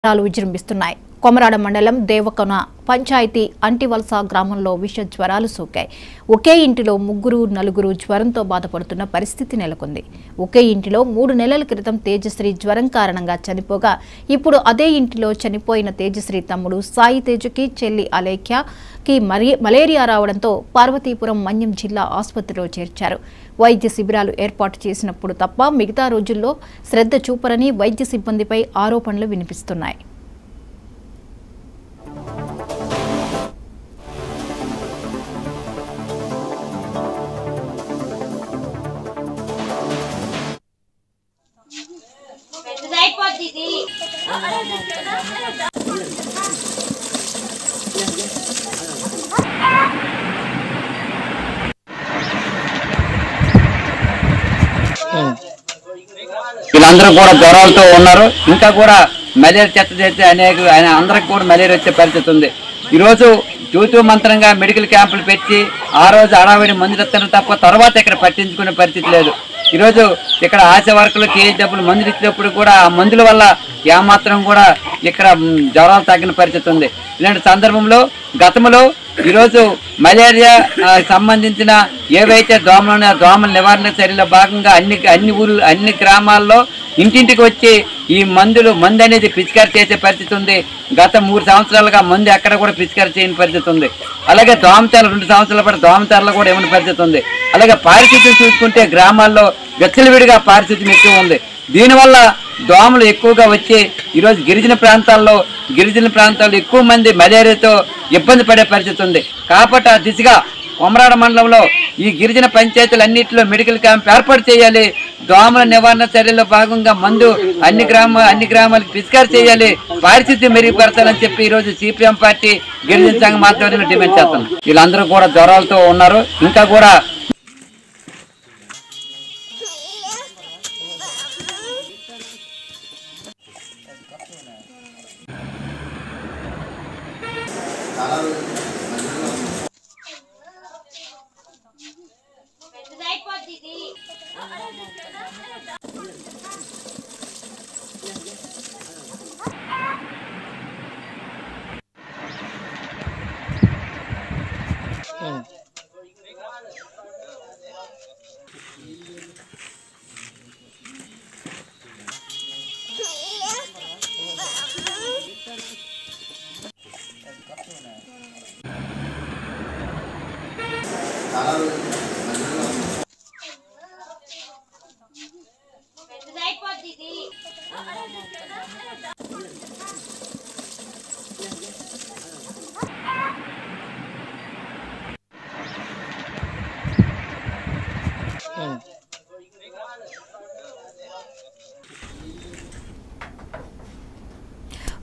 విజృంభిస్తున్నాయి. కొమరాడ మండలం దేవకొన పంచాయతీ అంటివలస గ్రామంలో విష జ్వరాలు సోకాయి. ఒకే ఇంటిలో నలుగురు జ్వరంతో బాధపడుతున్న పరిస్థితి నెలకొంది. ఒకే ఇంటిలో 3 నెలల క్రితం తేజశ్రీ జ్వరం కారణంగా చనిపోగా ఇప్పుడు అదే ఇంటిలో చనిపోయిన తేజశ్రీ తమ్ముడు సాయి తేజకి చెల్లి అలేఖ్యకి మలేరియా రావడంతో పార్వతీపురం మన్యం జిల్లా ఆసుపత్రిలో చేర్చారు. వైద్య శిబిరాలు ఏర్పాటు చేసినప్పుడు తప్ప మిగతా రోజుల్లో శ్రద్ధ చూపరని వైద్య సిబ్బందిపై ఆరోపణలు వినిపిస్తున్నాయి. వీళ్ళందరూ కూడా జ్వరాలతో ఉన్నారు. ఇంకా కూడా మలేరియా చెత్త చేస్తే అందరికి కూడా మలేరియా వచ్చే పరిస్థితి ఉంది. ఈరోజు తూతూ మంత్రంగా మెడికల్ క్యాంపులు పెట్టి ఆ రోజు అడావిడి మందులు ఇస్తారు తప్ప తర్వాత ఇక్కడ పట్టించుకునే పరిస్థితి లేదు. ఈరోజు ఇక్కడ ఆశా వర్కులు డబ్బులు మందులు ఇచ్చినప్పుడు కూడా ఆ మందుల వల్ల ఏమాత్రం కూడా ఇక్కడ జ్వరాలు తగ్గిన పరిస్థితి ఉంది. ఇలాంటి సందర్భంలో గతంలో ఈరోజు మలేరియా సంబంధించిన ఏవైతే దోమలు దోమల నివారణ చర్యలో భాగంగా అన్ని గ్రామాల్లో ఇంటింటికి వచ్చి ఈ మందు అనేది పిచికారి చేసే పరిస్థితి ఉంది. గత 3 సంవత్సరాలుగా మందు ఎక్కడ కూడా పిచికారి చేయని పరిస్థితి ఉంది. అలాగే దోమతెరలు 2 సంవత్సరాల పాటు దోమతెరలు కూడా ఏమైనా పరిస్థితి ఉంది. అలాగే పారిశుద్ధ్యం చూసుకుంటే గ్రామాల్లో విచ్చలవిడిగా పారిశుద్ధ్యం ఎక్కువ ఉంది. దీనివల్ల దోమలు ఎక్కువగా వచ్చి ఈరోజు గిరిజన ప్రాంతాల్లో ఎక్కువ మంది మలేరియాతో ఇబ్బంది పడే పరిస్థితి ఉంది. కాబట్టి ఆ దిశగా కొమరాడ మండలంలో ఈ గిరిజన పంచాయతీలన్నింటిలో మెడికల్ క్యాంప్ ఏర్పాటు చేయాలి. దోమల నివారణ చర్యల్లో భాగంగా మందు అన్ని గ్రామాలకు పిచికారి చేయాలి. పారిశుద్ధ్యం మెరుగుపరచాలని చెప్పి ఈరోజు సిపిఎం పార్టీ గిరిజన సంఘం ఆధ్వర్యంలో డిమాండ్ చేస్తున్నాం. వీళ్ళందరూ కూడా జ్వరాలతో ఉన్నారు. ఇంకా కూడా చాలా